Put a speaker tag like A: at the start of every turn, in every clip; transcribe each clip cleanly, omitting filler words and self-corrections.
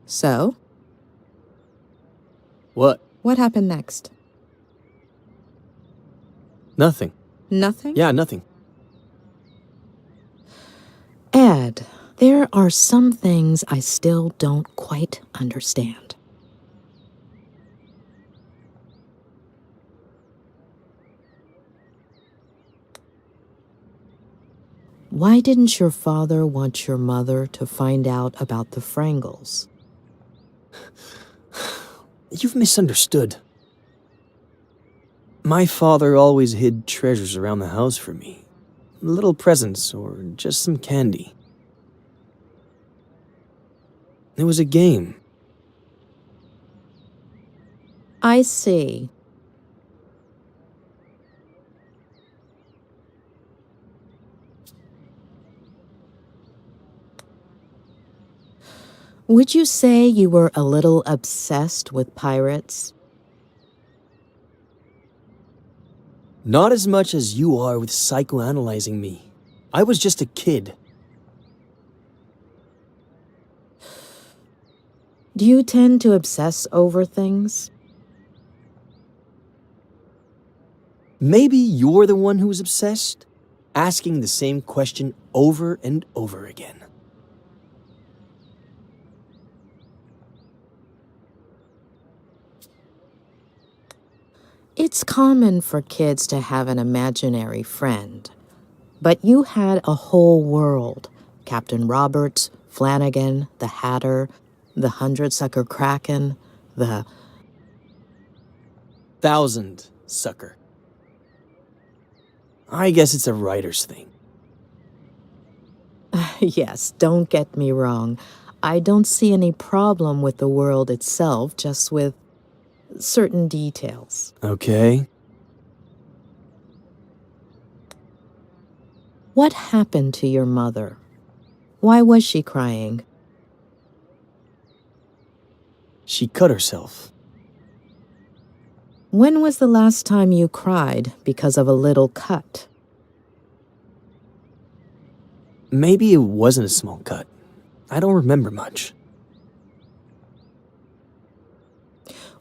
A: So,
B: What?
A: what happened next?
B: Nothing.
A: Nothing?
B: Yeah, nothing.
A: Ed, there are some things I still don't quite understand. Why didn't your father want your mother to find out about the Frangles?
B: You've misunderstood. My father always hid treasures around the house for me. Little presents or just some candy. It was a game.
A: I see. Would you say you were a little obsessed with pirates?
B: Not as much as you are with psychoanalyzing me. I was just a kid.
A: Do you tend to obsess over things?
B: Maybe you're the one who's obsessed, asking the same question over and over again.
A: It's common for kids to have an imaginary friend. But you had a whole world. Captain Roberts, Flanagan, the Hatter, the Hundred-Sucker Kraken, the...
B: 1,000 sucker. I guess it's a writer's thing.
A: Yes, don't get me wrong. I don't see any problem with the world itself, just with certain details.
B: Okay.
A: What happened to your mother? Why was she crying?
B: She cut herself.
A: When was the last time you cried because of a little cut?
B: Maybe it wasn't a small cut. I don't remember much.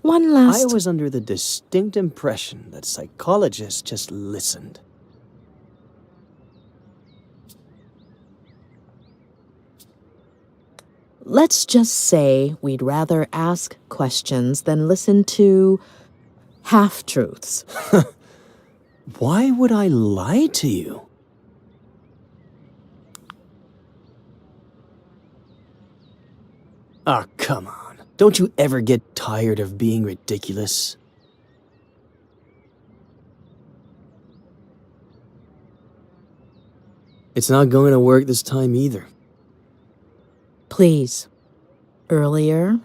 A: One last...
B: I was under the distinct impression that psychologists just listened.
A: Let's just say we'd rather ask questions than listen to half-truths.
B: Why would I lie to you? Ah, come on. Don't you ever get tired of being ridiculous? It's not going to work this time either.
A: Please. Earlier,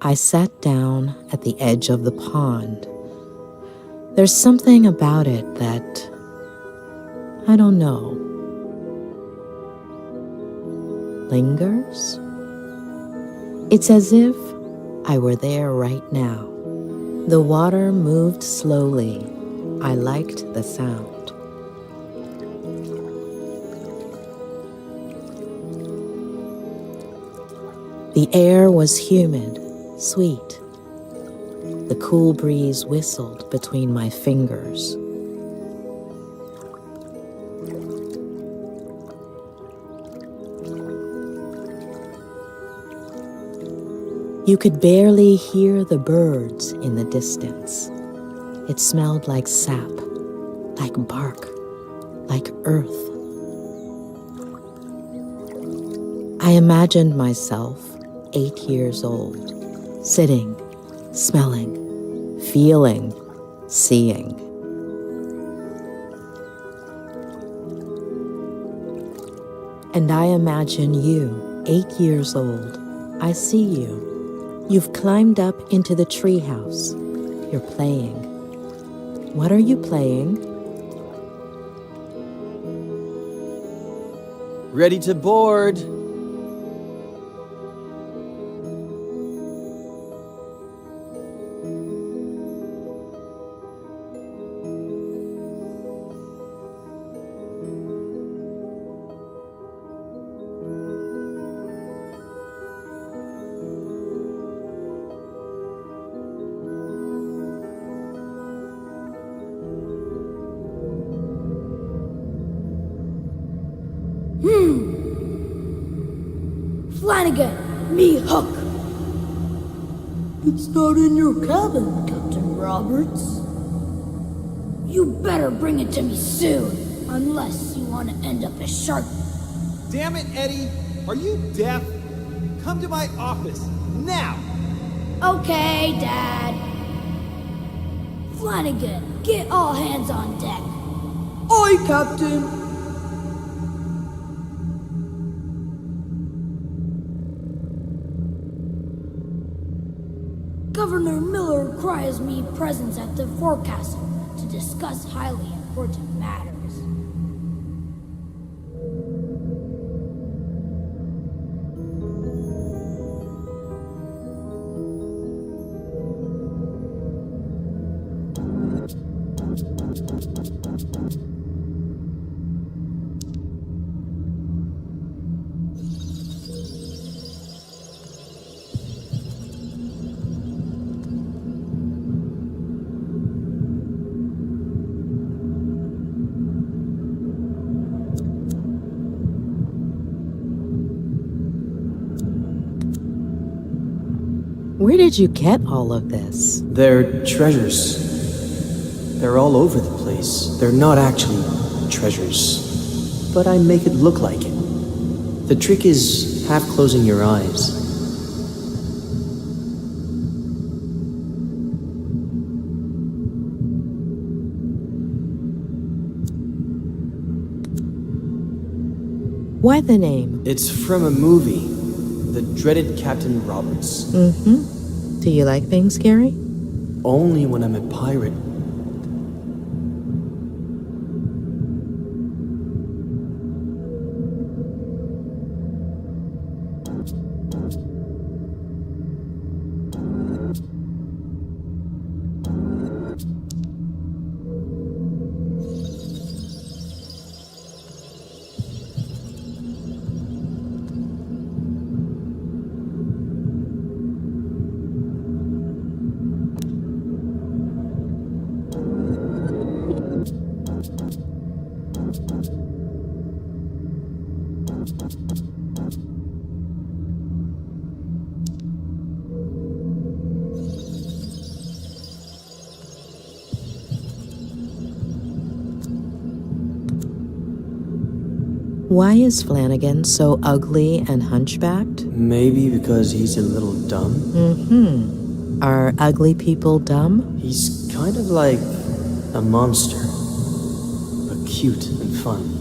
A: I sat down at the edge of the pond. There's something about it that... I don't know. Lingers? It's as if I were there right now. The water moved slowly. I liked the sound. The air was humid, sweet. The cool breeze whistled between my fingers. You could barely hear the birds in the distance. It smelled like sap, like bark, like earth. I imagined myself 8 years old, sitting, smelling, feeling, seeing. And I imagine you, 8 years old. I see you. You've climbed up into the treehouse. You're playing. What are you playing?
B: Ready to board.
C: Flanagan, me Hook. It's not in your cabin, Captain Roberts. You better bring it to me soon, unless you want to end up as shark.
D: Damn it, Eddie! Are you deaf? Come to my office, now!
C: Okay, Dad. Flanagan, get all hands on deck. Aye, Captain. Governor Miller requires me presence at the forecastle to discuss highly important matters.
A: Where did you get all of this?
B: They're treasures. They're all over the place. They're not actually treasures, but I make it look like it. The trick is half closing your eyes.
A: Why the name?
B: It's from a movie, The Dreaded Captain Roberts.
A: Do you like being scary?
B: Only when I'm a pirate.
A: Why is Flanagan so ugly and hunchbacked?
B: Maybe because he's a little dumb.
A: Are ugly people dumb?
B: He's kind of like a monster, but cute and fun.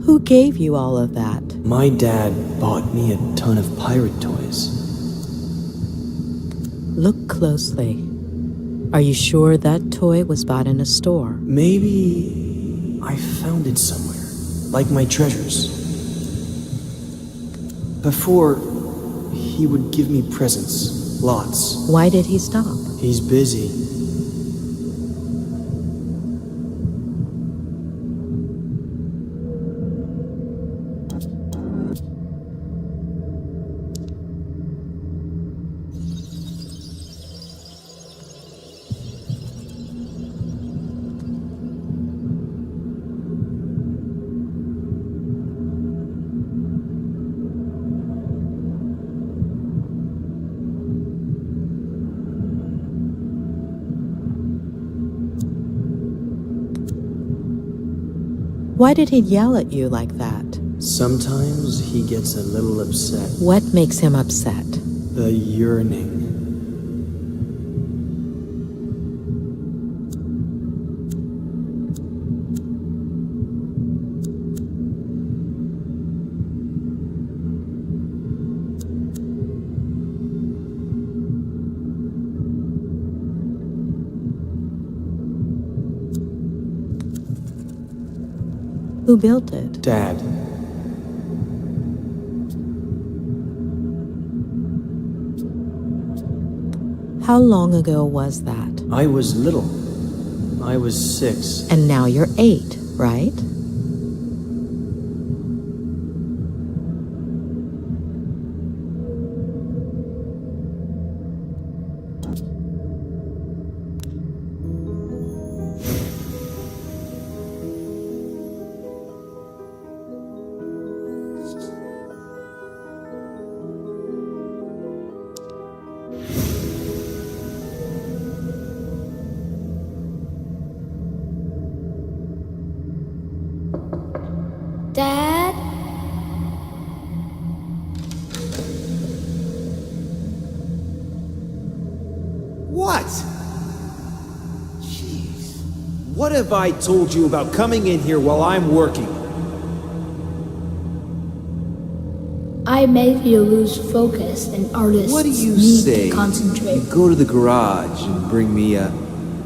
A: Who gave you all of that?
B: My dad bought me a ton of pirate toys.
A: Look closely. Are you sure that toy was bought in a store?
B: Maybe I found it somewhere, like my treasures. Before, he would give me presents, lots.
A: Why did he stop?
B: He's busy.
A: Why did he yell at you like that?
B: Sometimes he gets a little upset.
A: What makes him upset?
B: The yearning.
A: Who built it?
B: Dad.
A: How long ago was that?
B: I was little. I was 6.
A: And now you're 8, right?
D: What? Jeez. What have I told you about coming in here while I'm working?
C: I made you lose focus, and artists
D: What do you
C: need
D: say?
C: to concentrate.
D: You go to the garage and bring me a...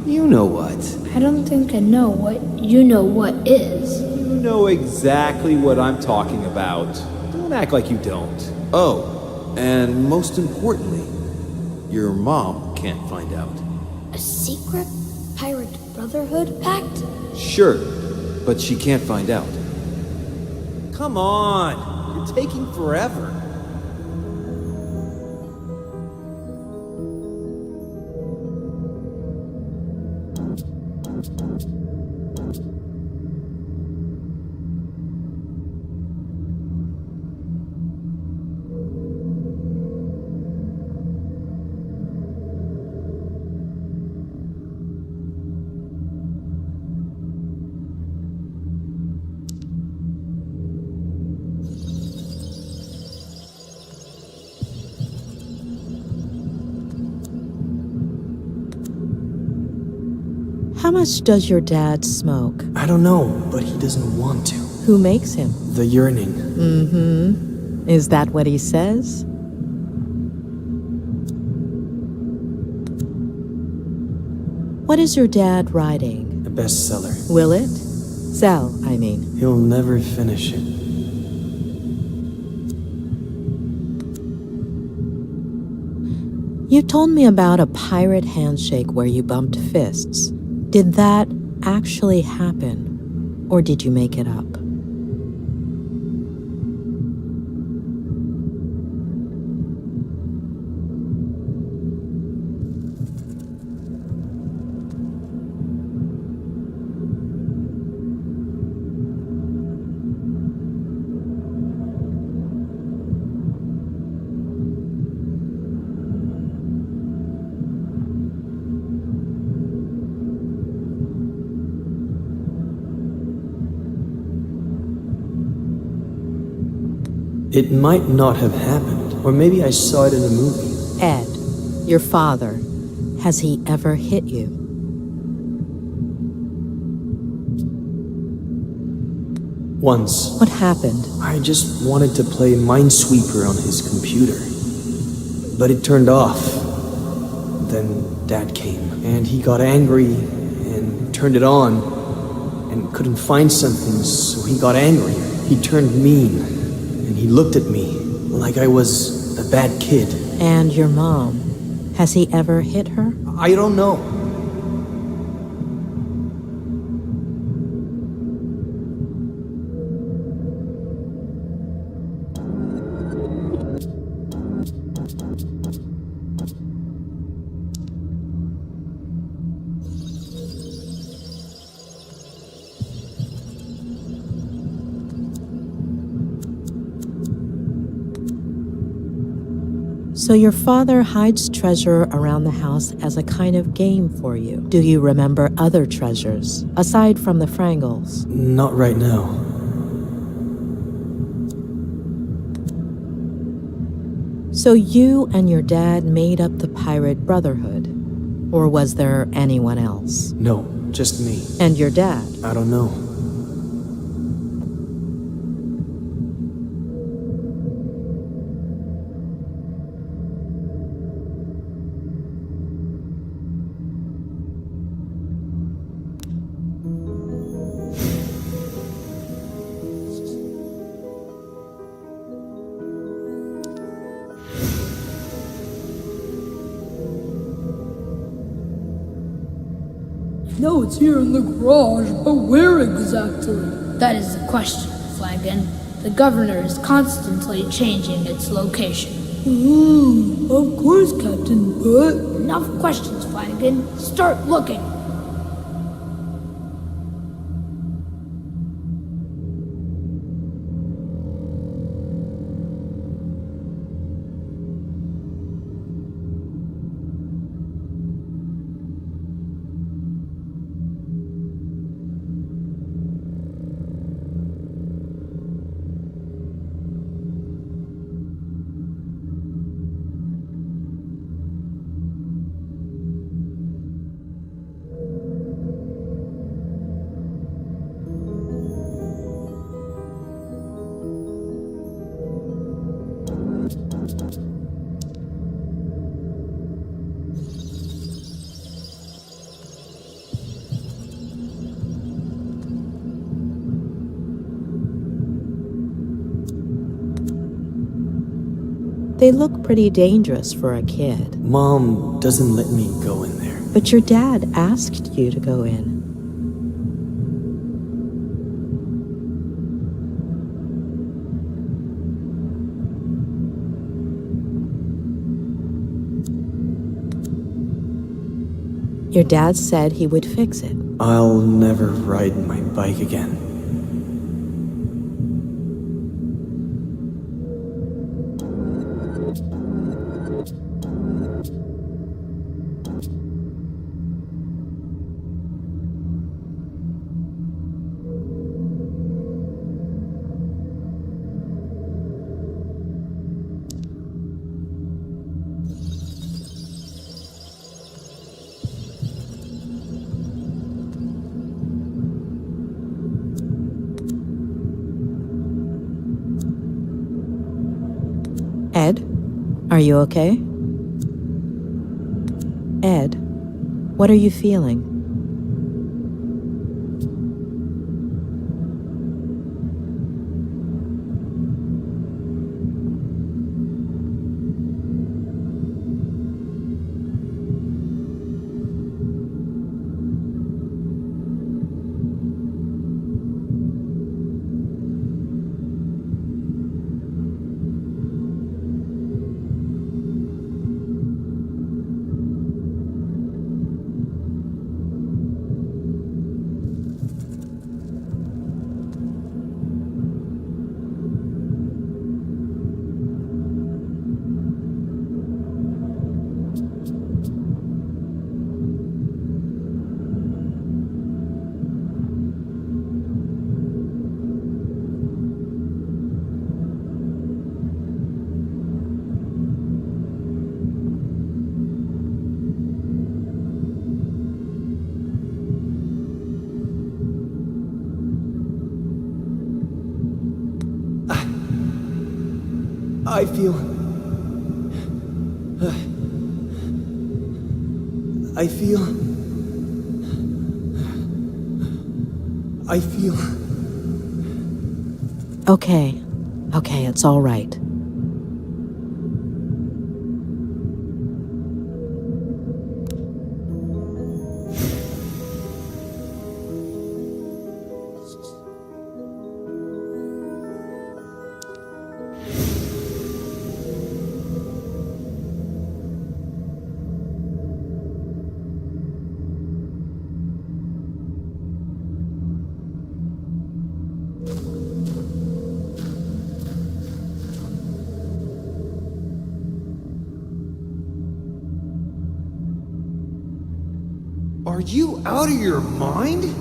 D: You know what?
C: I don't think I know what you know what is.
D: You know exactly what I'm talking about. Don't act like you don't. Oh, and most importantly, your mom can't find out.
C: A secret pirate brotherhood pact?
D: Sure, but she can't find out. Come on! You're taking forever.
A: How much does your dad smoke?
B: I don't know, but he doesn't want to.
A: Who makes him?
B: The yearning.
A: Mm-hmm. Is that what he says? What is your dad writing?
B: A bestseller.
A: Will it? Sell, I mean.
B: He'll never finish it.
A: You told me about a pirate handshake where you bumped fists. Did that actually happen, or did you make it up?
B: It might not have happened, or maybe I saw it in a movie.
A: Ed, your father, has he ever hit you?
B: Once.
A: What happened?
B: I just wanted to play Minesweeper on his computer. But it turned off. Then Dad came, and he got angry and turned it on and couldn't find something, so he got angry. He turned mean, and he looked at me like I was a bad kid.
A: And your mom, has he ever hit her?
B: I don't know.
A: So your father hides treasure around the house as a kind of game for you. Do you remember other treasures, aside from the Frangles?
B: Not right now.
A: So you and your dad made up the pirate brotherhood? Or was there anyone else?
B: No, just me.
A: And your dad?
B: I don't know.
C: No, it's here in the garage, but where exactly? That is the question, Flanagan. The governor is constantly changing its location.
E: Of course, Captain, but...
C: Enough questions, Flanagan. Start looking.
A: They look pretty dangerous for a kid.
B: Mom doesn't let me go in there.
A: But your dad asked you to go in. Your dad said he would fix it.
B: I'll never ride my bike again.
A: Ed, are you okay? Ed, what are you feeling?
B: I feel...
A: Okay, it's all right.
D: Are you out of your mind?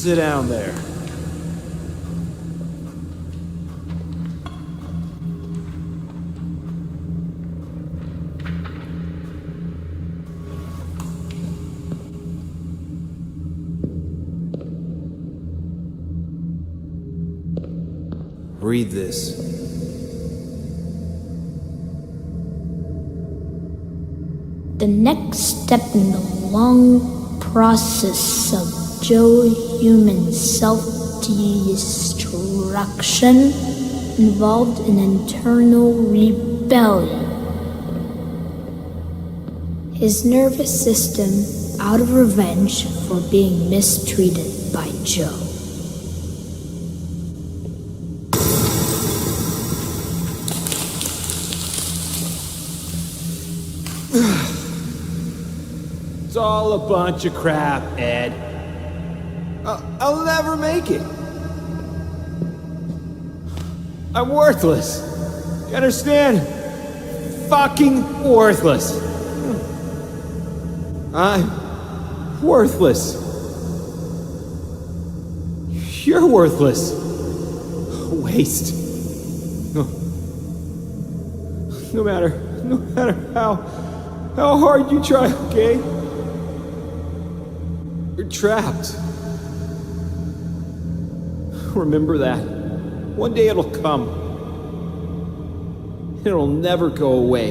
D: Sit down there. Read this.
C: The next step in the long process of Joe human self-destruction involved an internal rebellion. His nervous system out of revenge for being mistreated by Joe.
D: It's all a bunch of crap, Ed. I'll never make it. I'm worthless. You understand? Fucking worthless. I'm worthless. You're worthless. Waste. No matter how hard you try, okay? You're trapped. Remember that. One day it'll come. It'll never go away.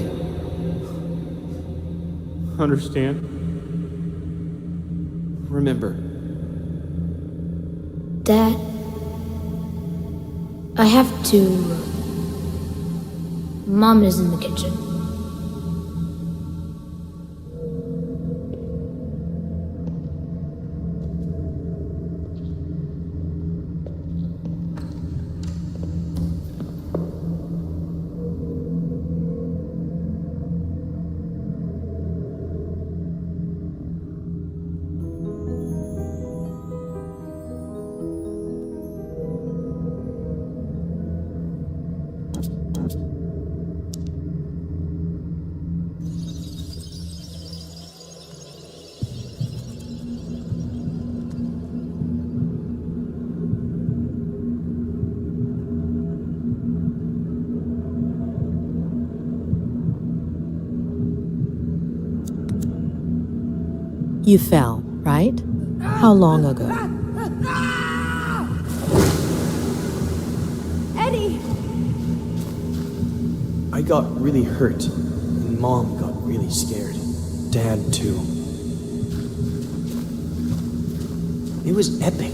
D: Understand? Remember.
C: Dad, I have to... Mom is in the kitchen.
A: You fell, right? How long ago?
E: Eddie!
B: I got really hurt, and Mom got really scared. Dad, too. It was epic.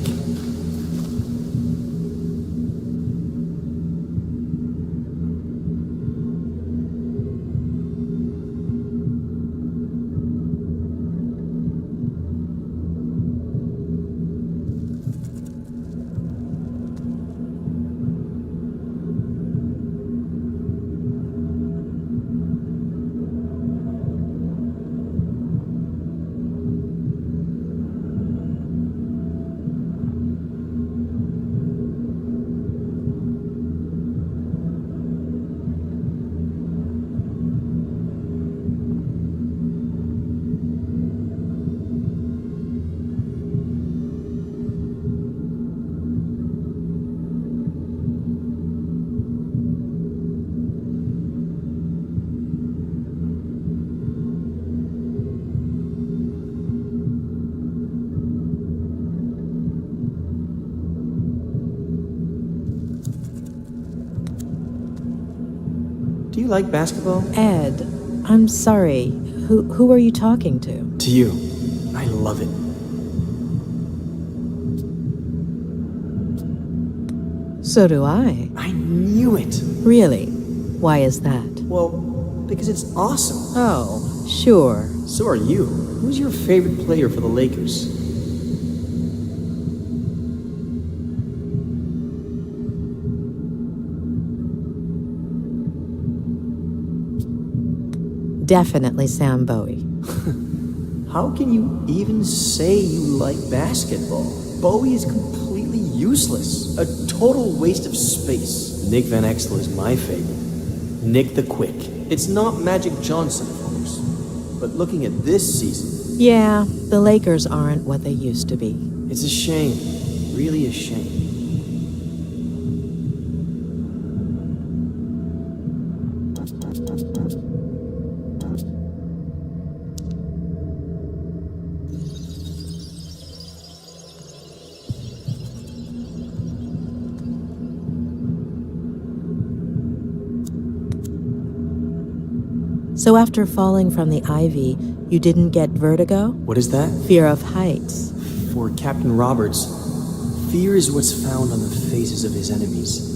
B: Do you like basketball?
A: Ed, I'm sorry. Who are you talking to?
B: To you. I love it.
A: So do I.
B: I knew it.
A: Really? Why is that?
B: Well, because it's awesome.
A: Oh, sure.
B: So are you. Who's your favorite player for the Lakers?
A: Definitely Sam Bowie.
B: How can you even say you like basketball? Bowie is completely useless. A total waste of space. Nick Van Exel is my favorite. Nick the Quick. It's not Magic Johnson, of course. But looking at this season...
A: Yeah, the Lakers aren't what they used to be.
B: It's a shame. Really a shame.
A: So after falling from the ivy, you didn't get vertigo?
B: What is that?
A: Fear of heights.
B: For Captain Roberts, fear is what's found on the faces of his enemies.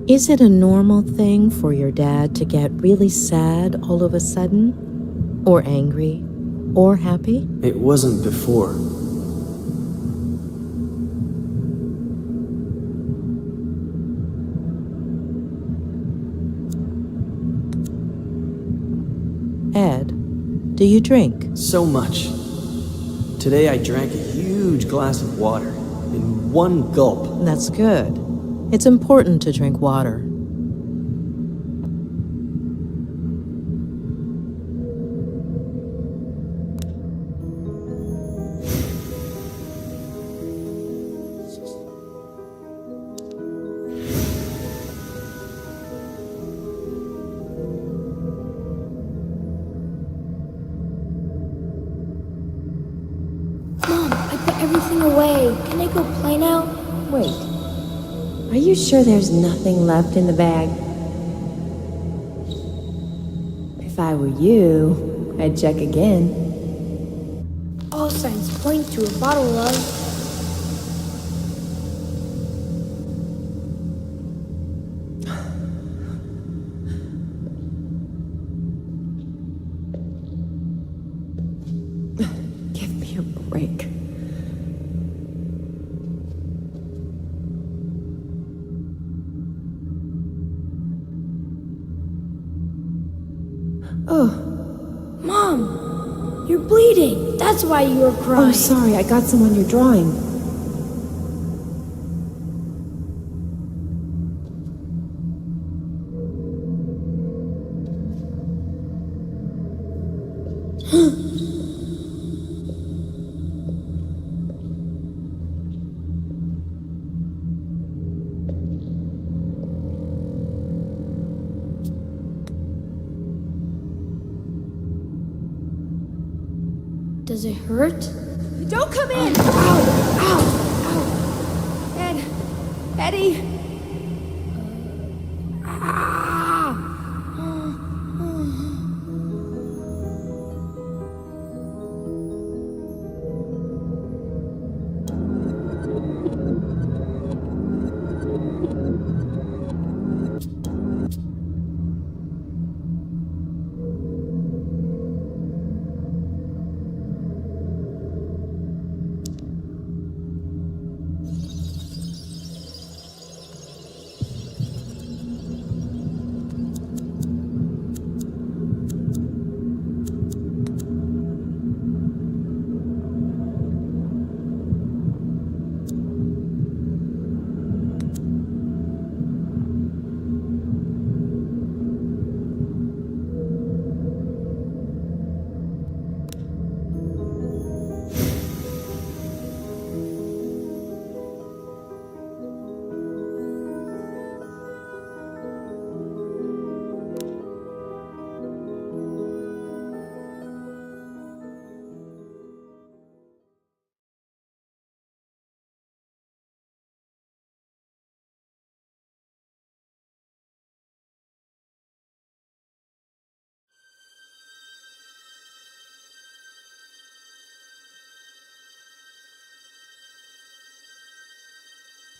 A: Is it a normal thing for your dad to get really sad all of a sudden? Or angry? Or happy?
B: It wasn't before.
A: Ed, do you drink?
B: So much. Today I drank a huge glass of water in one gulp.
A: That's good. It's important to drink water.
F: Mom, I put everything away. Can I go play now?
G: Wait. Are you sure there's nothing left in the bag? If I were you, I'd check again.
F: All signs point to a bottle of...
G: Give me a break. Oh,
F: Mom! You're bleeding! That's why you were crying.
G: oh, sorry, I got some on your drawing.
F: Does it hurt?
G: Don't come in! Ow! Ow! Ow! Ed! Eddie!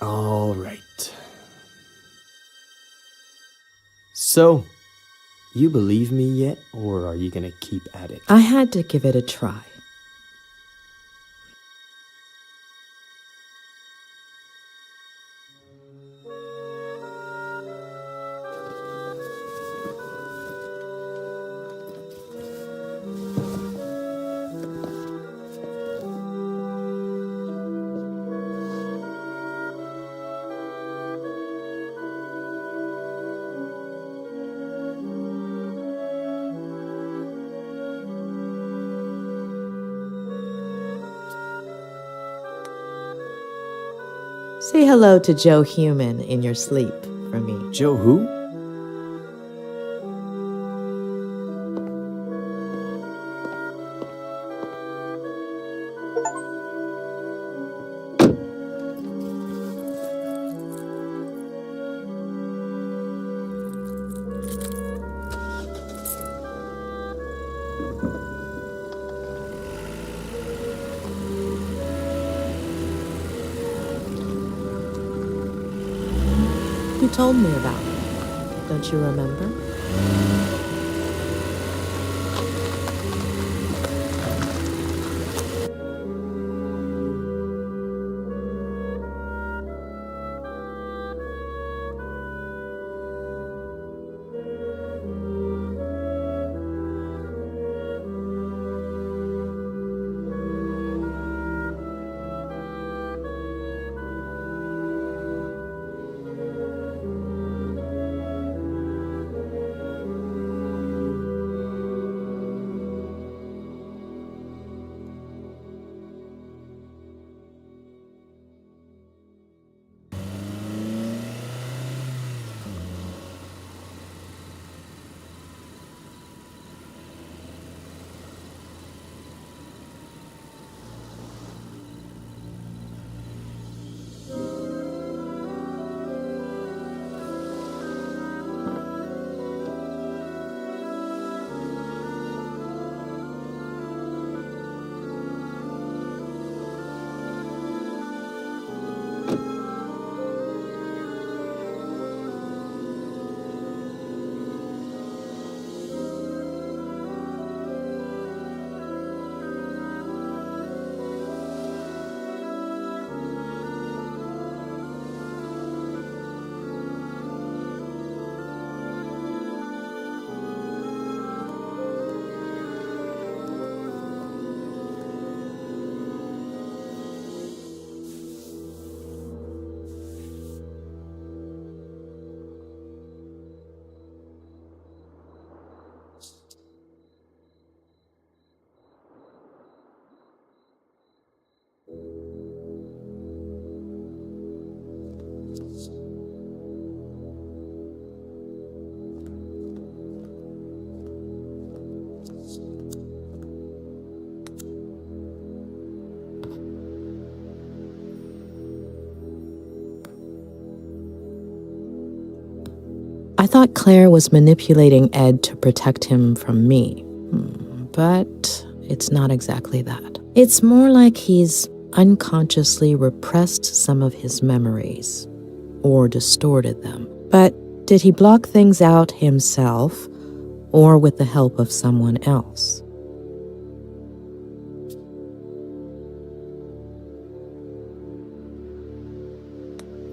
B: All right. So, you believe me yet, or are you gonna keep at it?
A: I had to give it a try. Say hello to Joe Human in your sleep for me.
B: Joe who?
A: You told me about it. Don't you remember? I thought Claire was manipulating Ed to protect him from me. But it's not exactly that. It's more like he's unconsciously repressed some of his memories, or distorted them. But did he block things out himself, or with the help of someone else?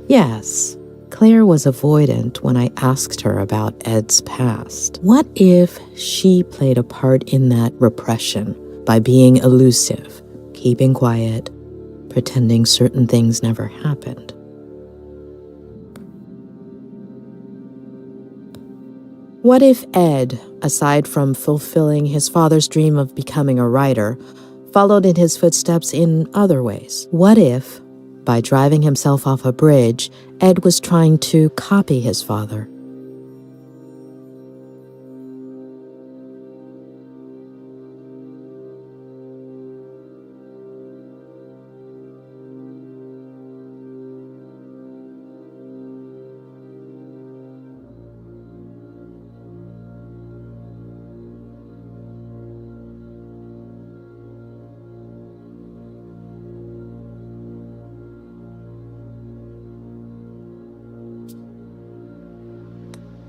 A: Yes, Claire was avoidant when I asked her about Ed's past. What if she played a part in that repression by being elusive, keeping quiet, pretending certain things never happened? What if Ed, aside from fulfilling his father's dream of becoming a writer, followed in his footsteps in other ways? What if, by driving himself off a bridge, Ed was trying to copy his father?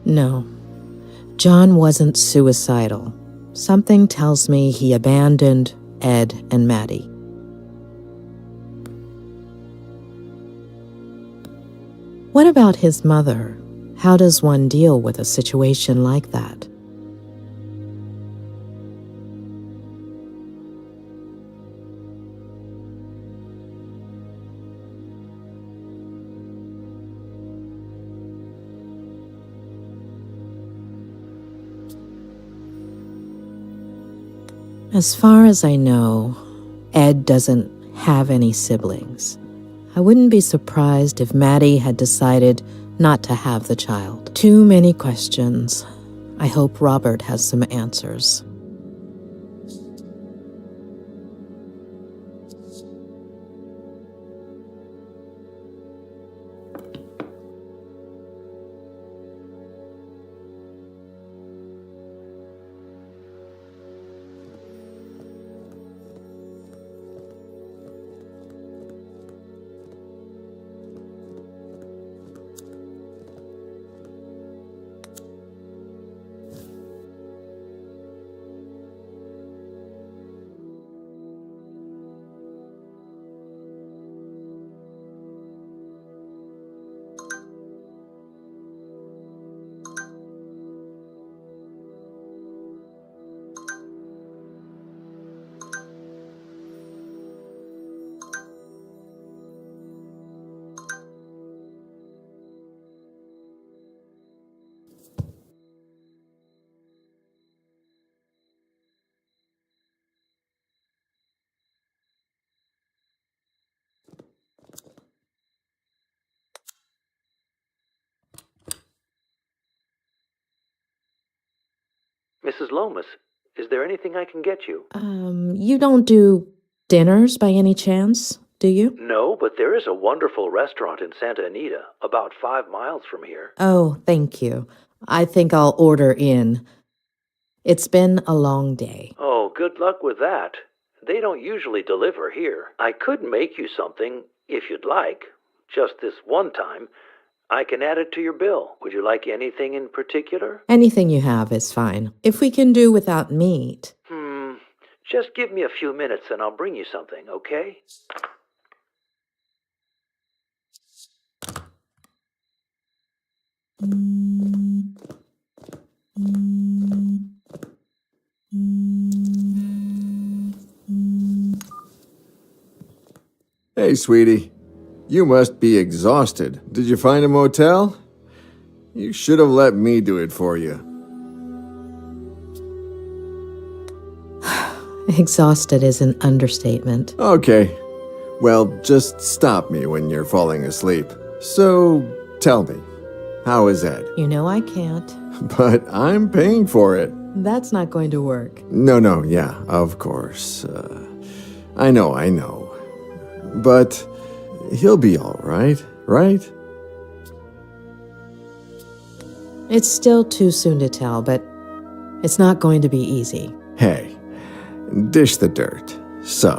A: No, John wasn't suicidal. Something tells me he abandoned Ed and Maddie. What about his mother? How does one deal with a situation like that? As far as I know, Ed doesn't have any siblings. I wouldn't be surprised if Maddie had decided not to have the child. Too many questions. I hope Robert has some answers.
H: Mrs. Lomas, is there anything I can get you?
A: You don't do dinners by any chance, do you?
H: No, but there is a wonderful restaurant in Santa Anita, about 5 miles from here.
A: Oh, thank you. I think I'll order in. It's been a long day.
H: Oh, good luck with that. They don't usually deliver here. I could make you something, if you'd like. Just this one time. I can add it to your bill. Would you like anything in particular?
A: Anything you have is fine. If we can do without meat.
H: Just give me a few minutes and I'll bring you something, okay?
I: Hey, sweetie. You must be exhausted. Did you find a motel? You should have let me do it for you.
A: Exhausted is an understatement.
I: Okay. Well, just stop me when you're falling asleep. So, tell me, how is Ed?
A: You know I can't.
I: But I'm paying for it.
A: That's not going to work.
I: No, yeah, of course. I know. But he'll be all right, right?
A: It's still too soon to tell, but it's not going to be easy.
I: Hey, dish the dirt. So,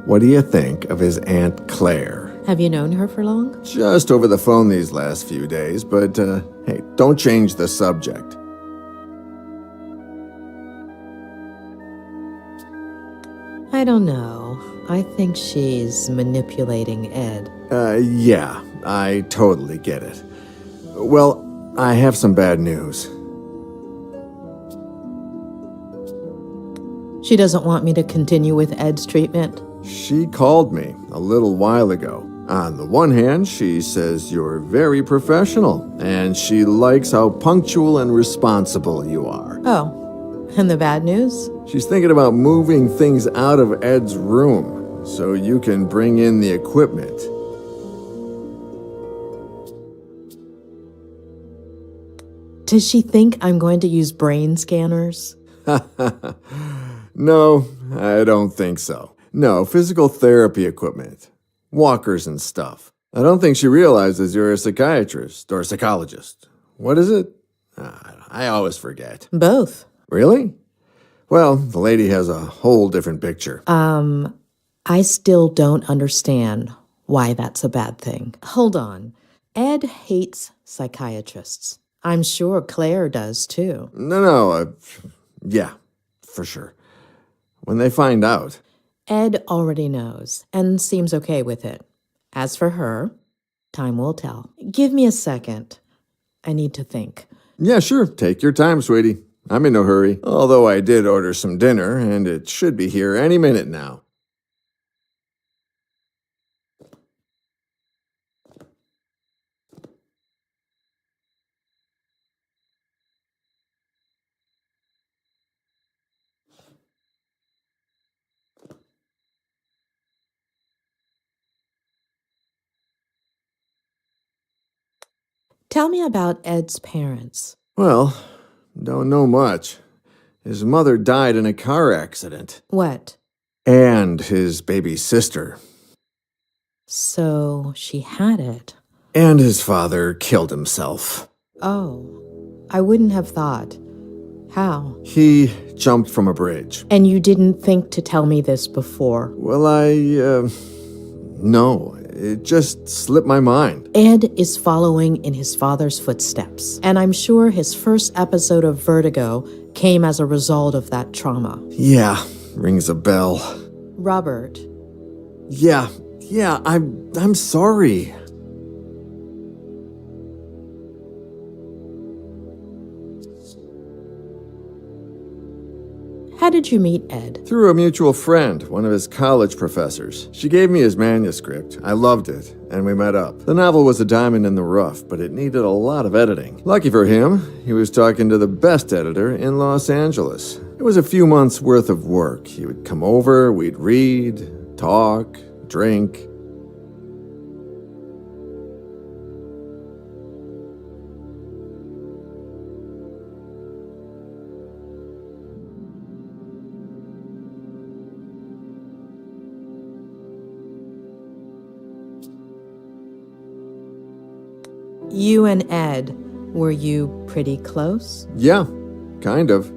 I: what do you think of his Aunt Claire?
A: Have you known her for long?
I: Just over the phone these last few days, but, hey, don't change the subject.
A: I don't know. I think she's manipulating Ed.
I: Yeah, I totally get it. Well, I have some bad news.
A: She doesn't want me to continue with Ed's treatment.
I: She called me a little while ago. On the one hand, she says you're very professional, and she likes how punctual and responsible you are.
A: Oh, and the bad news?
I: She's thinking about moving things out of Ed's room so you can bring in the equipment.
A: Does she think I'm going to use brain scanners?
I: No, I don't think so. No, physical therapy equipment. Walkers and stuff. I don't think she realizes you're a psychiatrist or psychologist. What is it? I always forget.
A: Both.
I: Really? Well, the lady has a whole different picture.
A: I still don't understand why that's a bad thing. Hold on. Ed hates psychiatrists. I'm sure Claire does too.
I: No, yeah, for sure. When they find out.
A: Ed already knows and seems okay with it. As for her, time will tell. Give me a second. I need to think.
I: Yeah, sure. Take your time, sweetie. I'm in no hurry. Although I did order some dinner, and it should be here any minute now.
A: Tell me about Ed's parents.
I: Well, don't know much. His mother died in a car accident.
A: What?
I: And his baby sister.
A: So she had it.
I: And his father killed himself.
A: Oh, I wouldn't have thought. How?
I: He jumped from a bridge.
A: And you didn't think to tell me this before?
I: Well, no. It just slipped my mind.
A: Ed is following in his father's footsteps, and I'm sure his first episode of vertigo came as a result of that trauma.
I: Yeah, rings a bell.
A: Robert.
I: Yeah, I'm sorry.
A: How did you meet Ed?
I: Through a mutual friend, one of his college professors. She gave me his manuscript. I loved it, and we met up. The novel was a diamond in the rough, but it needed a lot of editing. Lucky for him, he was talking to the best editor in Los Angeles. It was a few months' worth of work. He would come over, we'd read, talk, drink.
A: You and Ed, were you pretty close?
I: Yeah, kind of.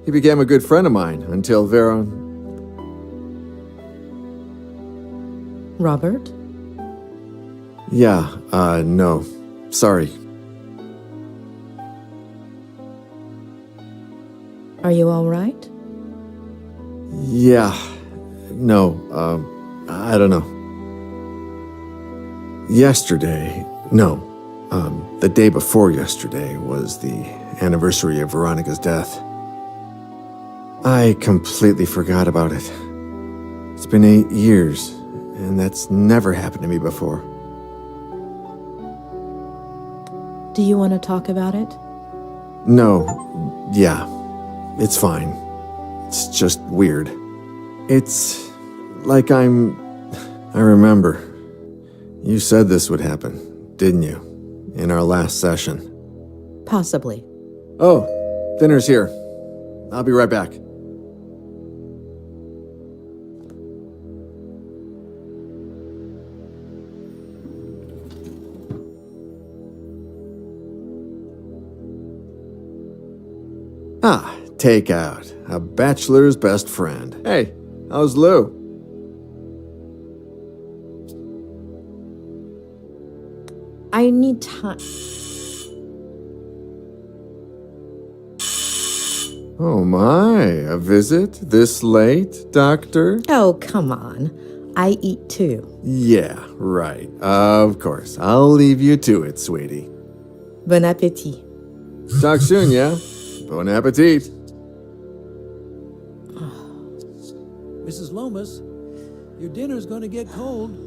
I: He became a good friend of mine until Vera...
A: Robert?
I: Yeah, no. Sorry.
A: Are you all right?
I: Yeah. No, I don't know. Yesterday... No. The day before yesterday was the anniversary of Veronica's death. I completely forgot about it. It's been 8 years, and that's never happened to me before.
A: Do you want to talk about it?
I: No. Yeah. It's fine. It's just weird. It's like I remember. You said this would happen, didn't you? In our last session.
A: Possibly.
I: Oh, dinner's here. I'll be right back. Ah, takeout. A bachelor's best friend. Hey, how's Lou?
A: I need time.
I: Oh my, a visit this late, Doctor?
A: Oh, come on. I eat too.
I: Yeah, right. Of course. I'll leave you to it, sweetie.
A: Bon appétit.
I: Talk soon, yeah? Bon appetit.
J: Mrs. Lomas, your dinner's gonna get cold.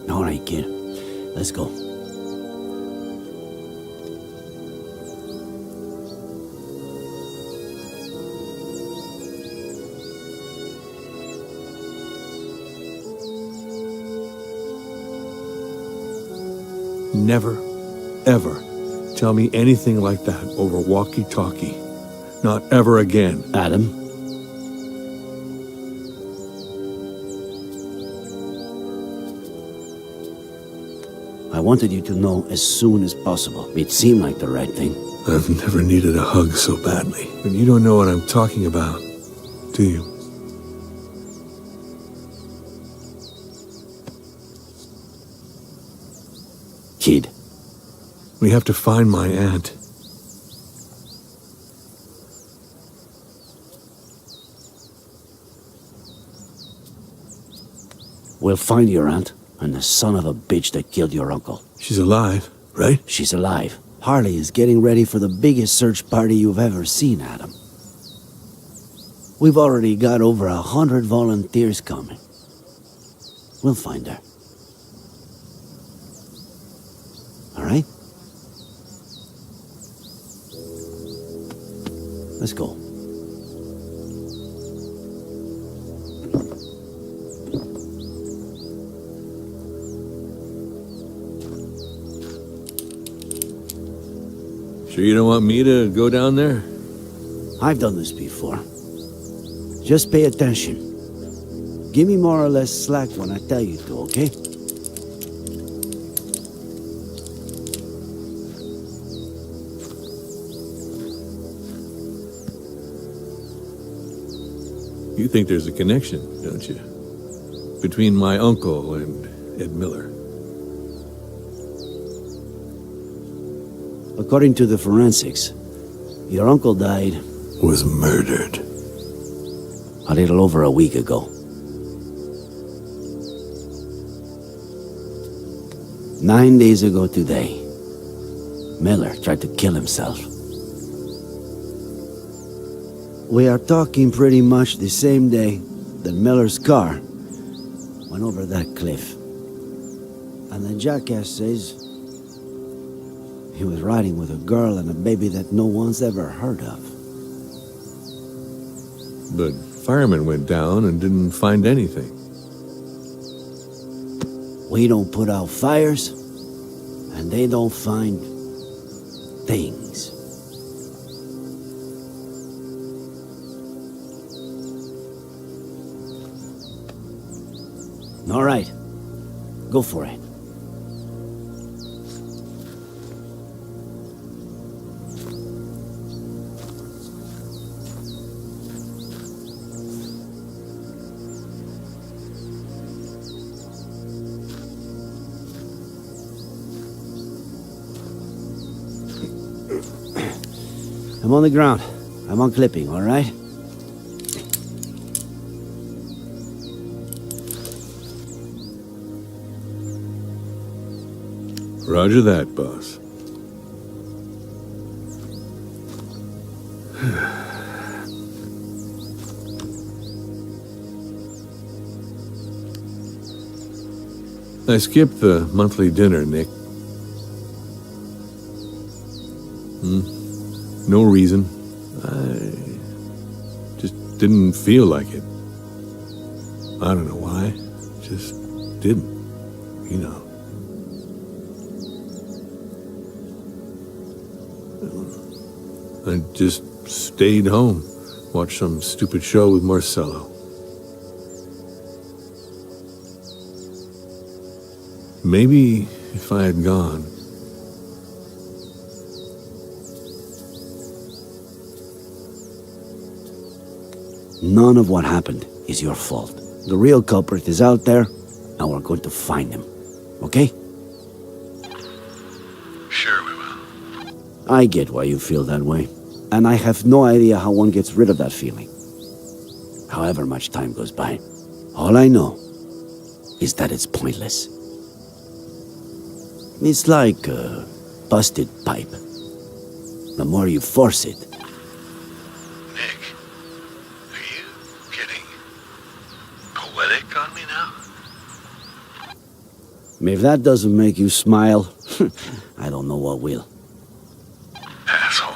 J: All right, kid. Let's go.
K: Never, ever tell me anything like that over walkie-talkie. Not ever again.
J: Adam? I wanted you to know as soon as possible. It seemed like the right thing.
K: I've never needed a hug so badly. But you don't know what I'm talking about, do you?
J: Kid.
K: We have to find my aunt.
J: We'll find your aunt and the son of a bitch that killed your uncle.
K: She's alive, right?
J: She's alive. Harley is getting ready for the biggest search party you've ever seen, Adam. We've already got over 100 volunteers coming. We'll find her. All right? Let's go.
K: Sure you don't want me to go down there?
J: I've done this before. Just pay attention. Give me more or less slack when I tell you to, okay?
K: You think there's a connection, don't you? Between my uncle and Ed Miller.
J: According to the forensics, your uncle died...
K: Was murdered.
J: A little over a week ago. 9 days ago today, Miller tried to kill himself. We are talking pretty much the same day that Miller's car went over that cliff. And the jackass says He was riding with a girl and a baby that no one's ever heard of.
K: But firemen went down and didn't find anything.
J: We don't put out fires, and they don't find things. All right, go for it. I'm on the ground. I'm on clipping, all right?
K: Roger that, boss. I skipped the monthly dinner, Nick. No reason. I just didn't feel like it. I don't know why. Just didn't, you know. I just stayed home, watched some stupid show with Marcello. Maybe if I had gone.
J: None of what happened is your fault. The real culprit is out there, and we're going to find him. Okay?
K: Sure we will.
J: I get why you feel that way, and I have no idea how one gets rid of that feeling. However much time goes by, all I know is that it's pointless. It's like a busted pipe. The more you force it,
K: Nick, are you getting poetic on me now?
J: if that doesn't make you smile, I don't know what will.
K: Asshole.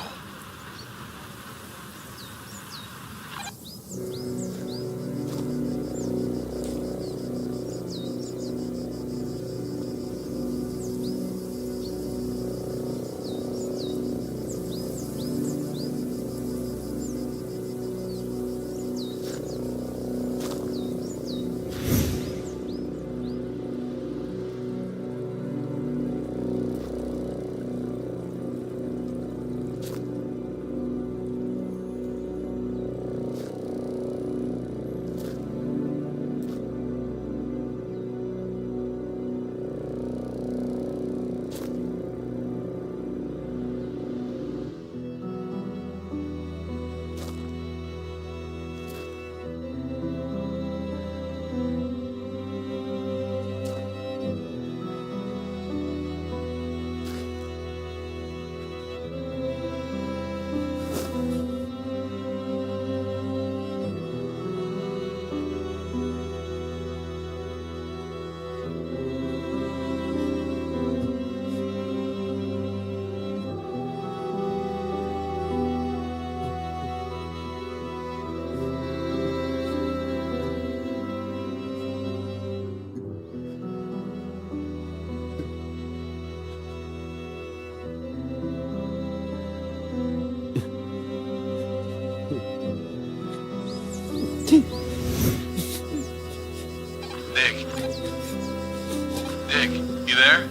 K: Nick, you there?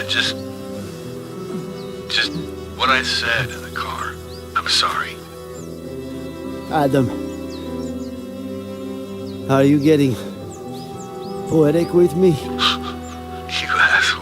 K: Just what I said in the car. I'm sorry.
J: Adam, are you getting poetic with me?
K: You asshole.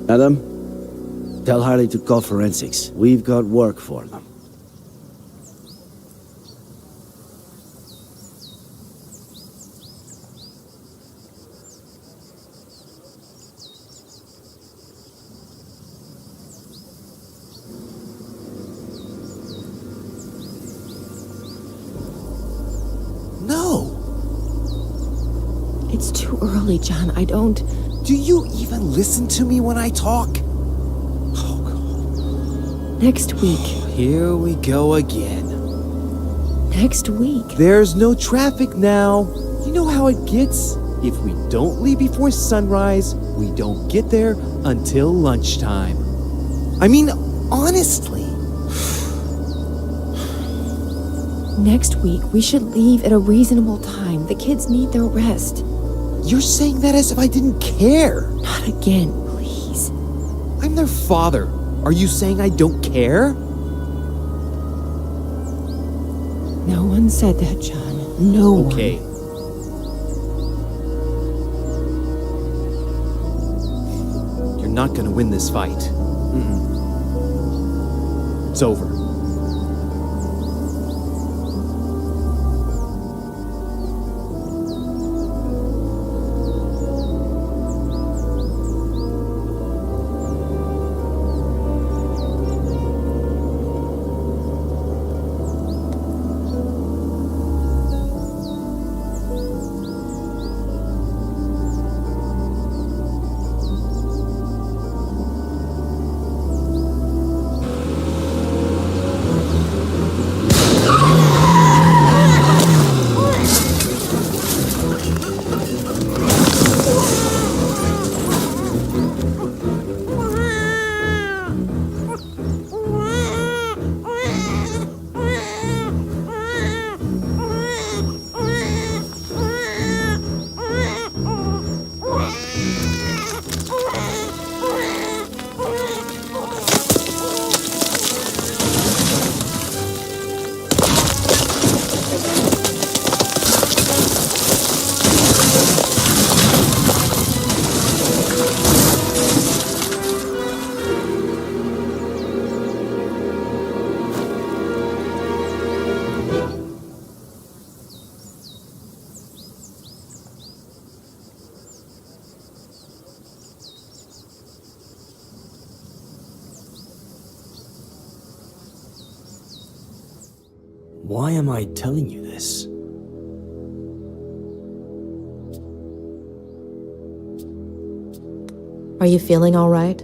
J: Adam, tell Harley to call forensics. We've got work for them.
D: No!
G: It's too early, John. I don't...
D: Do you even listen to me when I talk?
G: Next week.
D: Here we go again.
G: Next week.
D: There's no traffic now. You know how it gets? If we don't leave before sunrise, we don't get there until lunchtime. I mean, honestly.
G: Next week, we should leave at a reasonable time. The kids need their rest.
D: You're saying that as if I didn't care.
G: Not again, please.
D: I'm their father. Are you saying I don't care?
G: No one said that, John. No one.
D: Okay. You're not gonna win this fight. It's over.
B: Why am I telling you this?
A: Are you feeling all right?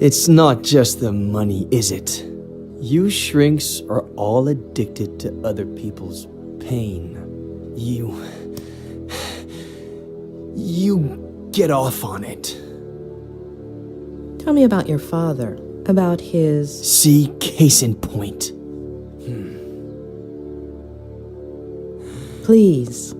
B: It's not just the money, is it? You shrinks are all addicted to other people's pain. You get off on it.
A: Tell me about your father, about his...
B: See, case in point.
A: Please.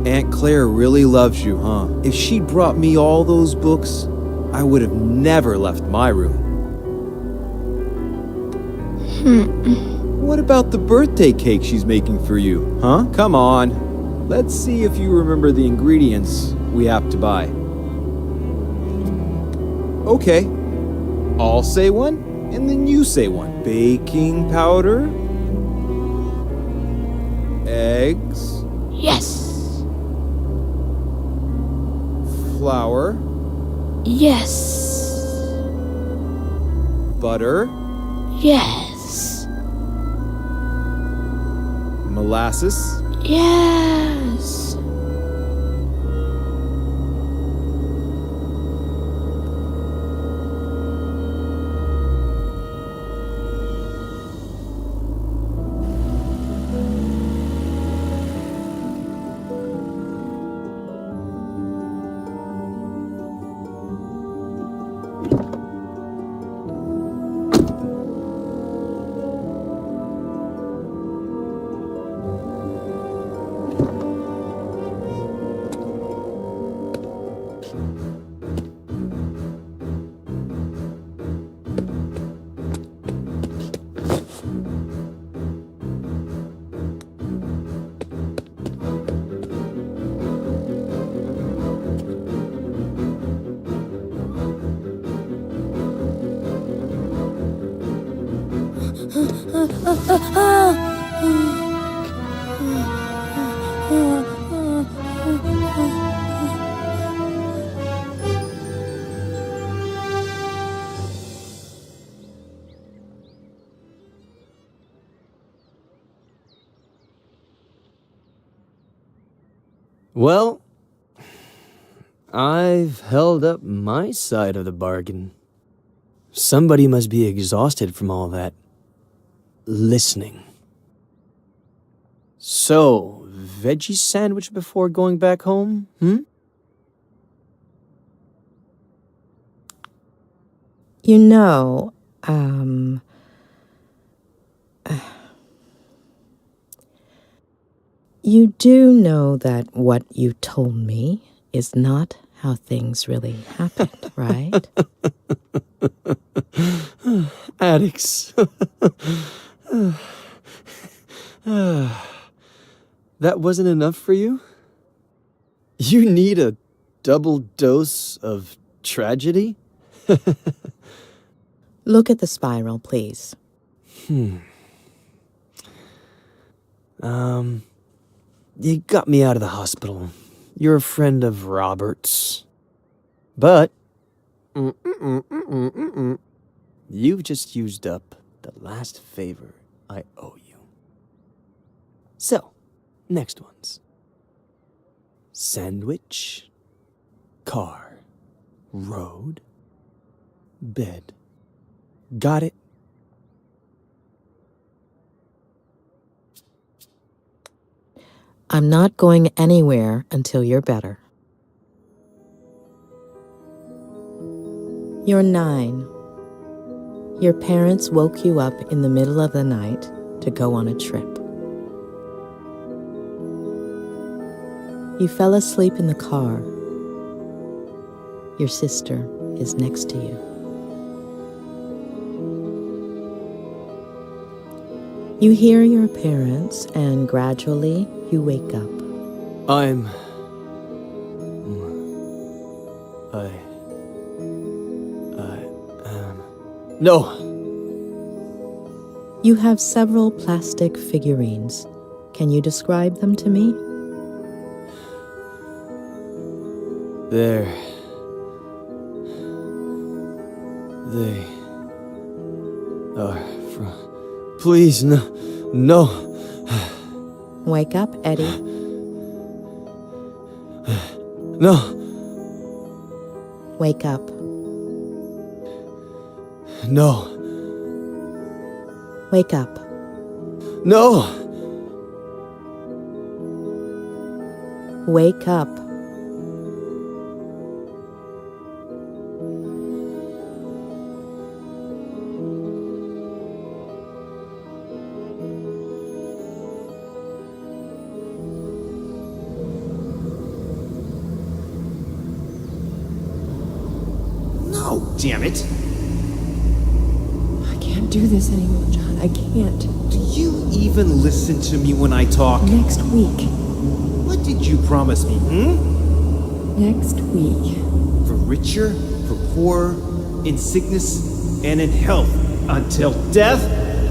D: Aunt Claire really loves you, huh? If she'd brought me all those books, I would have never left my room. What about the birthday cake she's making for you, huh? Come on. Let's see if you remember the ingredients we have to buy. Okay. I'll say one, and then you say one. Baking powder. Eggs.
C: Yes.
D: Flour.
C: Yes.
D: Butter.
C: Yes.
D: Molasses.
C: Yes.
B: Well, I've held up my side of the bargain. Somebody must be exhausted from all that listening. So, veggie sandwich before going back home,
A: You know, you do know that what you told me is not how things really happened, right?
B: Addicts. That wasn't enough for you? You need a double dose of tragedy?
A: Look at the spiral, please.
B: You got me out of the hospital. You're a friend of Robert's. But you've just used up the last favor I owe you. So, next ones. Sandwich, car, road, bed. Got it?
A: I'm not going anywhere until you're better. You're 9. Your parents woke you up in the middle of the night to go on a trip. You fell asleep in the car. Your sister is next to you. You hear your parents, and gradually you wake up.
B: No.
A: You have several plastic figurines. Can you describe them to me?
B: They are from... Please, no.
A: Wake up, Eddie.
B: No.
A: Wake up.
B: No.
A: Wake up.
B: No.
A: Wake up.
D: No, damn it.
G: I can't do this anymore, John. I can't.
D: Do you even listen to me when I talk?
G: Next week.
D: What did you promise me,
G: Next week.
D: For richer, for poorer, in sickness, and in health, until death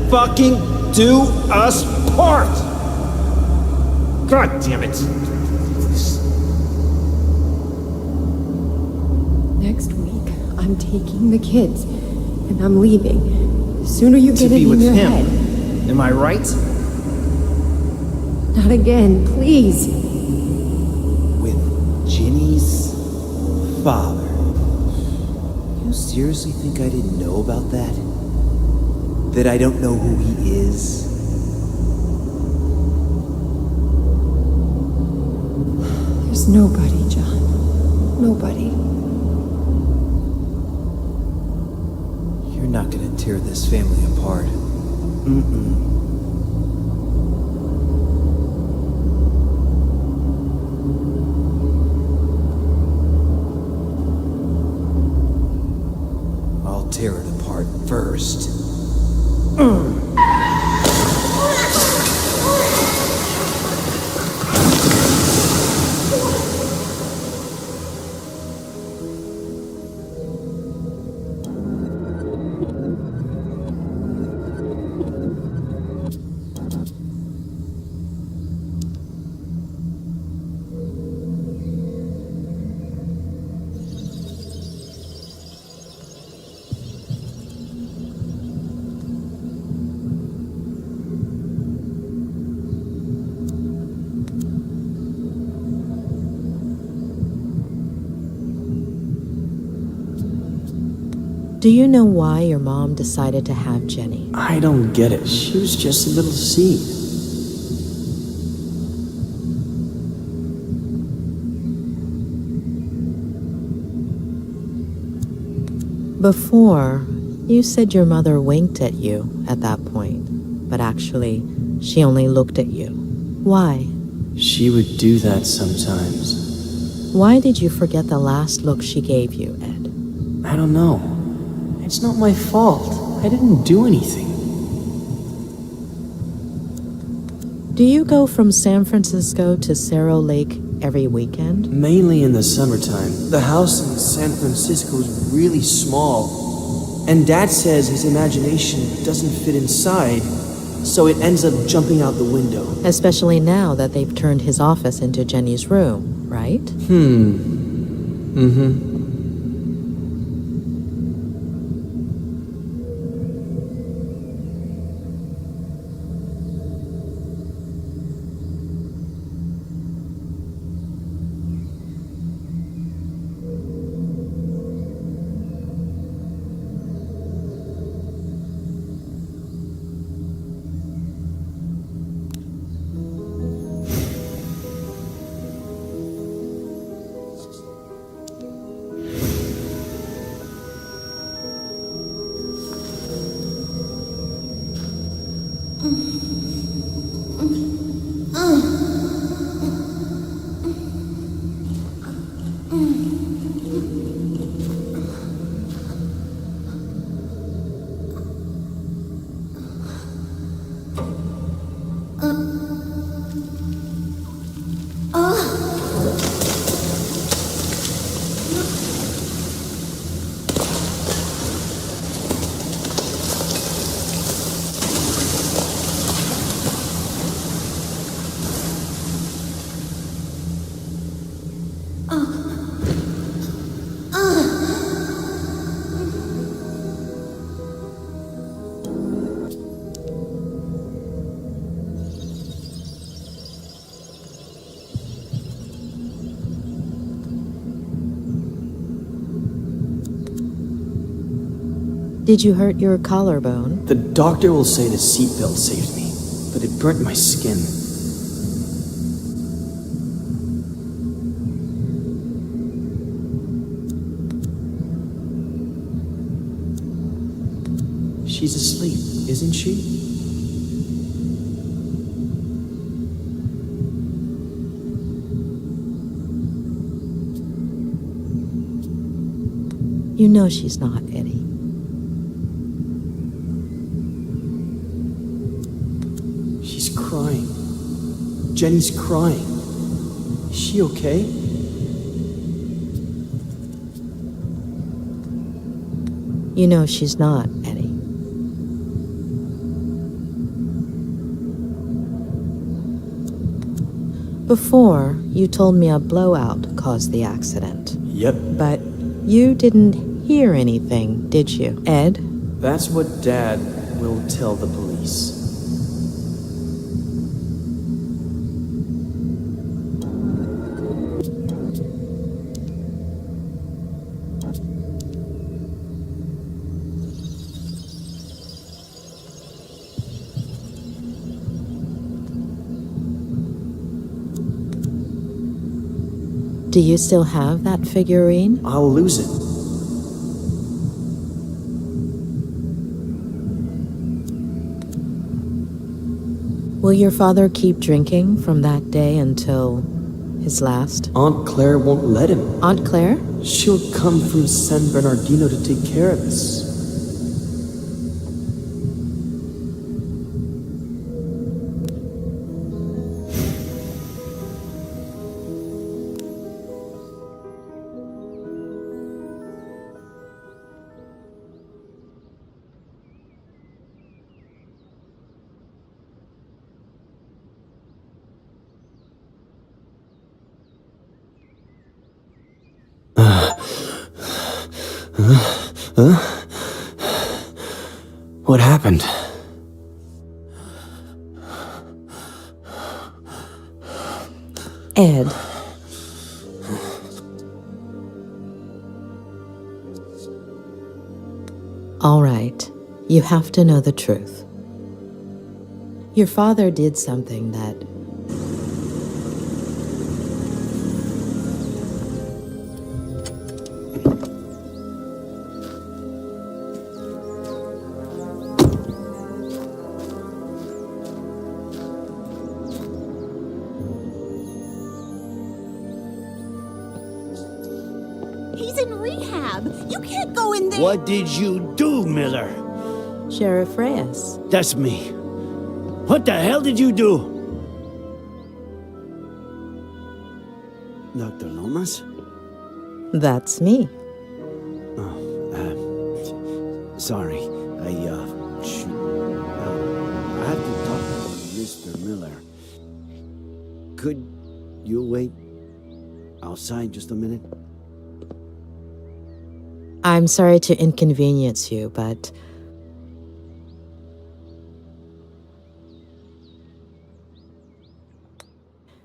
D: fucking do us part! God damn it!
G: Next week, I'm taking the kids, and I'm leaving. The sooner you
D: To
G: get it
D: be
G: in
D: with
G: your
D: him.
G: head.
D: Am I right?
G: Not again, please.
D: With Ginny's father. You seriously think I didn't know about that? That I don't know who he is?
G: There's nobody, John. Nobody.
D: You're not gonna tear this family apart. I'll tear it apart first.
A: Do you know why your mom decided to have Jenny?
B: I don't get it. She was just a little seed.
A: Before, you said your mother winked at you at that point, but actually, she only looked at you. Why?
B: She would do that sometimes.
A: Why did you forget the last look she gave you, Ed?
B: I don't know. It's not my fault. I didn't do anything.
A: Do you go from San Francisco to Cerro Lake every weekend?
B: Mainly in the summertime. The house in San Francisco is really small. And Dad says his imagination doesn't fit inside, so it ends up jumping out the window.
A: Especially now that they've turned his office into Jenny's room, right?
B: Mm-hmm.
A: Did you hurt your collarbone?
B: The doctor will say the seatbelt saved me, but it burnt my skin. She's asleep, isn't she?
A: You know she's not, Eddie.
B: She's crying. Jenny's crying. Is she okay?
A: You know she's not, Eddie. Before, you told me a blowout caused the accident.
B: Yep.
A: But you didn't hear anything, did you, Ed?
B: That's what Dad will tell the police.
A: Do you still have that figurine?
B: I'll lose it.
A: Will your father keep drinking from that day until his last?
B: Aunt Claire won't let him.
A: Aunt Claire?
B: She'll come from San Bernardino to take care of us. What happened?
A: Ed. All right, you have to know the truth. Your father did something that...
L: He's in rehab. You can't go in there.
J: What did you do, Miller?
A: Sheriff Reyes.
J: That's me. What the hell did you do? Dr. Lomas?
A: That's me.
J: Sorry. I have to talk to Mr. Miller. Could you wait outside just a minute?
A: I'm sorry to inconvenience you, but...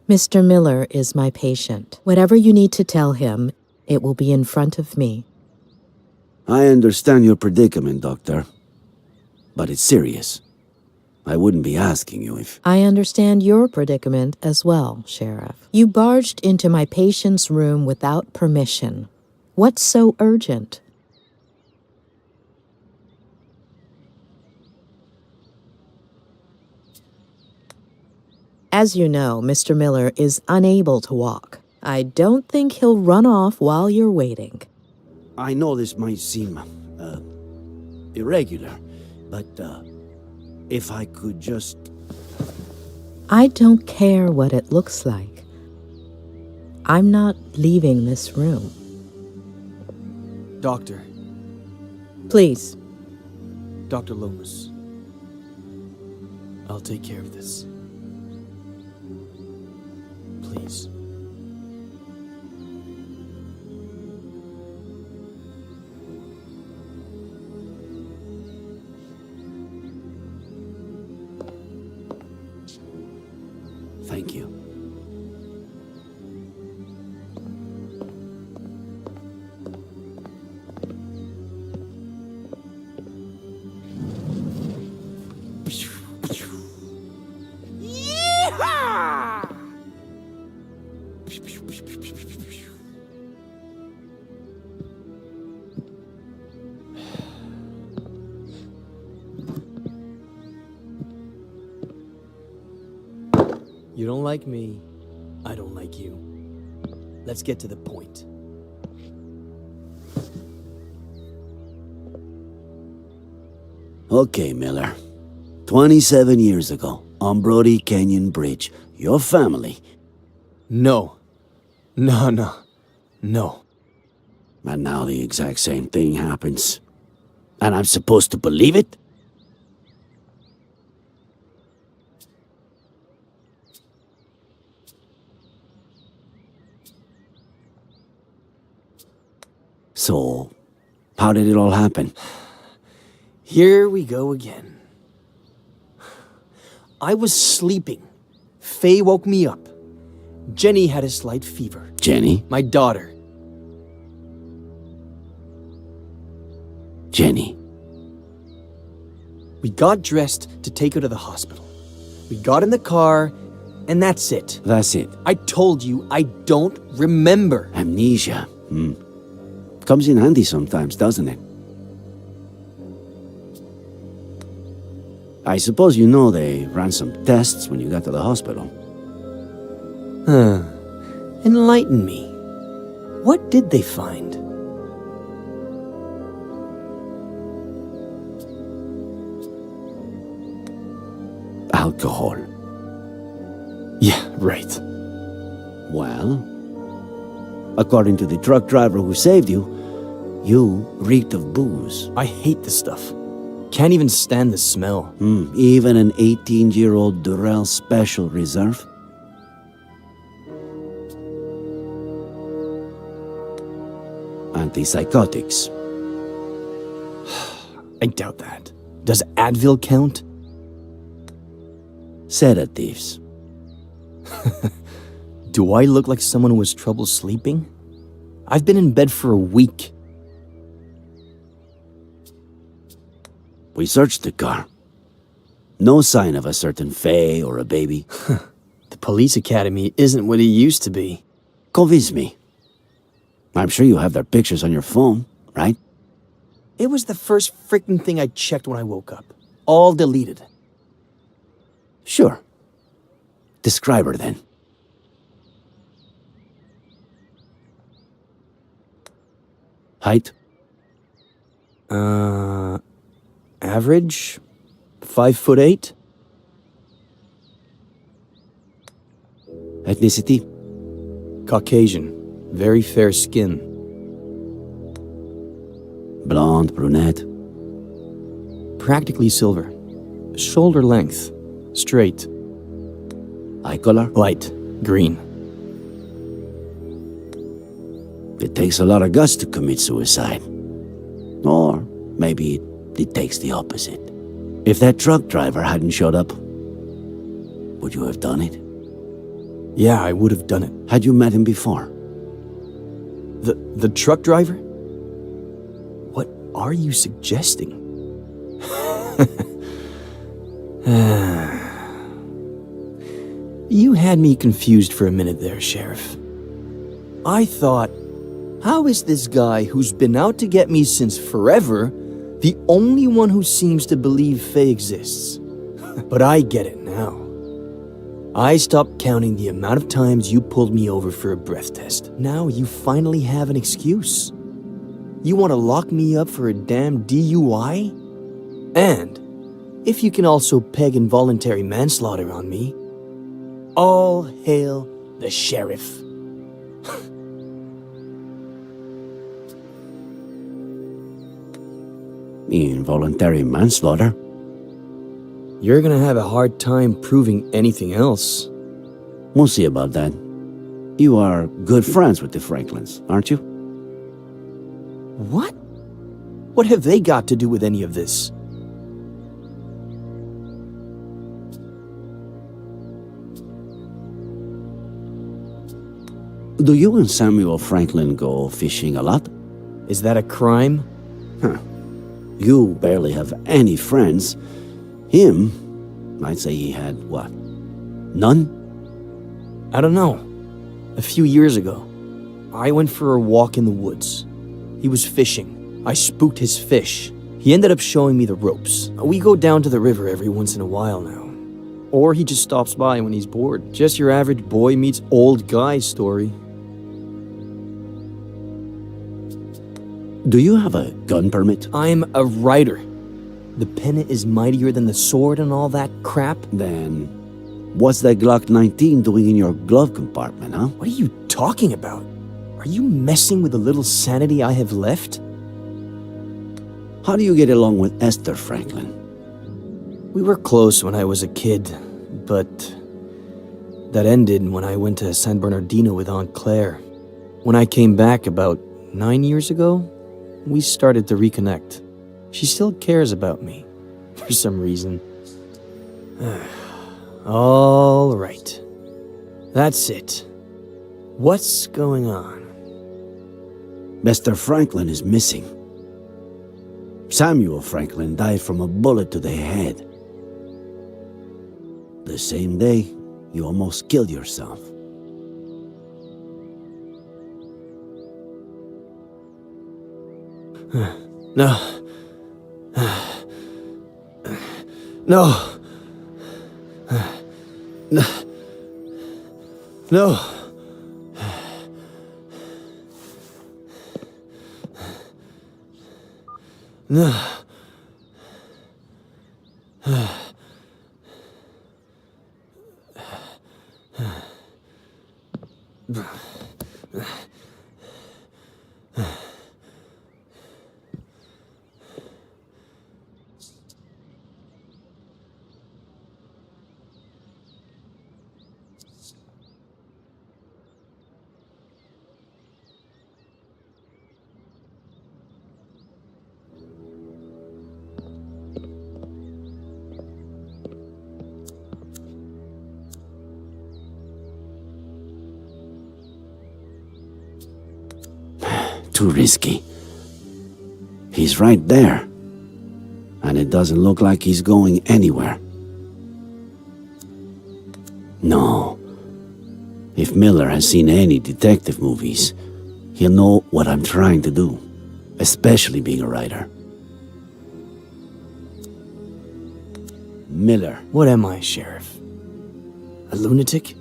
A: Mr. Miller is my patient. Whatever you need to tell him, it will be in front of me.
J: I understand your predicament, Doctor. But it's serious. I wouldn't be asking you if...
A: I understand your predicament as well, Sheriff. You barged into my patient's room without permission. What's so urgent? As you know, Mr. Miller is unable to walk. I don't think he'll run off while you're waiting.
J: I know this might seem, irregular, but, if I could just...
A: I don't care what it looks like. I'm not leaving this room.
B: Doctor.
A: Please.
B: Dr. Lomas. I'll take care of this. Please.
J: Thank you.
L: Yeehaw!
B: You don't like me, I don't like you. Let's get to the point.
J: Okay, Miller. 27 years ago, on Brody Canyon Bridge, your family...
B: No. No.
J: And now the exact same thing happens. And I'm supposed to believe it? So, how did it all happen?
B: Here we go again. I was sleeping. Faye woke me up. Jenny had a slight fever.
J: Jenny?
B: My daughter.
J: Jenny.
B: We got dressed to take her to the hospital. We got in the car, and that's it.
J: That's it.
B: I told you I don't remember.
J: Amnesia. Comes in handy sometimes, doesn't it? I suppose you know they ran some tests when you got to the hospital.
B: Enlighten me. What did they find?
J: Alcohol.
B: Yeah, right.
J: Well, according to the truck driver who saved you, you reeked of booze.
B: I hate this stuff. Can't even stand the smell.
J: Even an 18-year-old Durrell Special Reserve? Antipsychotics.
B: I doubt that. Does Advil count?
J: Sedatives.
B: Do I look like someone who has trouble sleeping? I've been in bed for a week.
J: We searched the car. No sign of a certain Faye or a baby.
B: The police academy isn't what it used to be.
J: Convince me. I'm sure you have their pictures on your phone, right?
B: It was the first freaking thing I checked when I woke up. All deleted.
J: Sure. Describe her then. Height?
B: Average? 5'8"?
J: Ethnicity?
B: Caucasian. Very fair skin.
J: Blonde, brunette?
B: Practically silver. Shoulder length. Straight.
J: Eye color?
B: Light. Green.
J: It takes a lot of guts to commit suicide. Or maybe it takes the opposite. If that truck driver hadn't showed up, would you have done it?
B: Yeah, I would have done it.
J: Had you met him before?
B: The truck driver? What are you suggesting? You had me confused for a minute there, Sheriff. I thought, how is this guy who's been out to get me since forever the only one who seems to believe Faye exists? But I get it now. I stopped counting the amount of times you pulled me over for a breath test. Now you finally have an excuse. You want to lock me up for a damn DUI? And if you can also peg involuntary manslaughter on me, all hail the sheriff.
J: Involuntary manslaughter?
B: You're gonna have a hard time proving anything else.
J: We'll see about that. You are good friends with the Franklins, aren't you?
B: What? What have they got to do with any of this?
J: Do you and Samuel Franklin go fishing a lot?
B: Is that a crime?
J: Huh. You barely have any friends. Him, I'd say he had, what, none?
B: I don't know. A few years ago, I went for a walk in the woods. He was fishing. I spooked his fish. He ended up showing me the ropes. We go down to the river every once in a while now. Or he just stops by when he's bored. Just your average boy meets old guy story.
J: Do you have a gun permit?
B: I'm a writer. The pen is mightier than the sword and all that crap.
J: Then, what's that Glock 19 doing in your glove compartment, huh?
B: What are you talking about? Are you messing with the little sanity I have left?
J: How do you get along with Esther Franklin?
B: We were close when I was a kid, but that ended when I went to San Bernardino with Aunt Claire. When I came back about 9 years ago, we started to reconnect. She still cares about me, for some reason. All right. That's it. What's going on?
J: Mr. Franklin is missing. Samuel Franklin died from a bullet to the head. The same day, you almost killed yourself.
B: No. No. No. No. No.
J: Too risky. He's right there. And it doesn't look like he's going anywhere. No. If Miller has seen any detective movies, he'll know what I'm trying to do, especially being a writer. Miller.
B: What am I, Sheriff? A lunatic?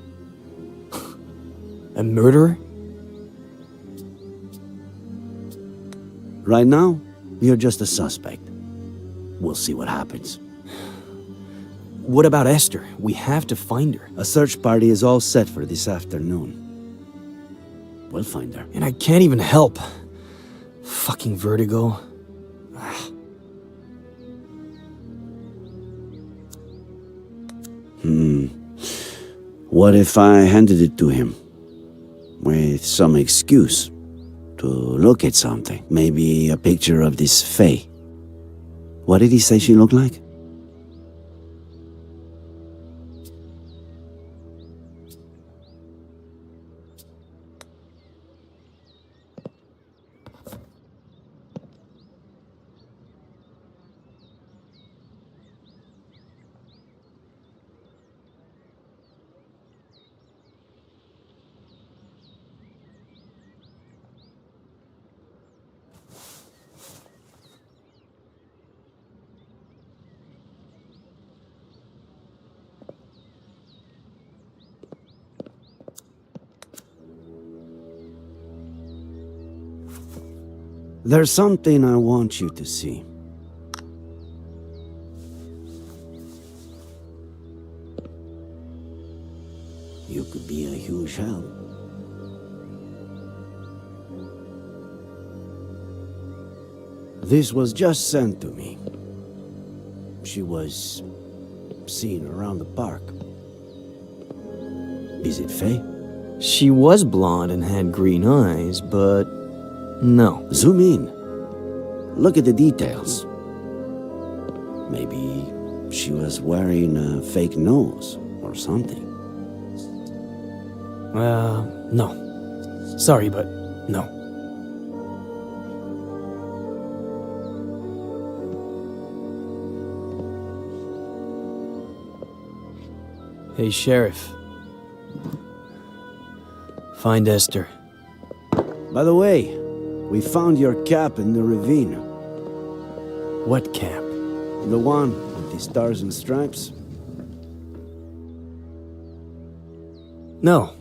B: A murderer?
J: Right now, you're just a suspect. We'll see what happens.
B: What about Esther? We have to find her.
J: A search party is all set for this afternoon. We'll find her.
B: And I can't even help. Fucking vertigo.
J: What if I handed it to him? With some excuse. To look at something. Maybe a picture of this Faye. What did he say she looked like? There's something I want you to see. You could be a huge help. This was just sent to me. She was seen around the park. Is it Faye?
B: She was blonde and had green eyes, but no.
J: Zoom in. Look at the details. Maybe she was wearing a fake nose or something.
B: No. Sorry, but no. Hey, Sheriff. Find Esther.
J: By the way, we found your cap in the ravine.
B: What cap?
J: The one with the stars and stripes?
B: No.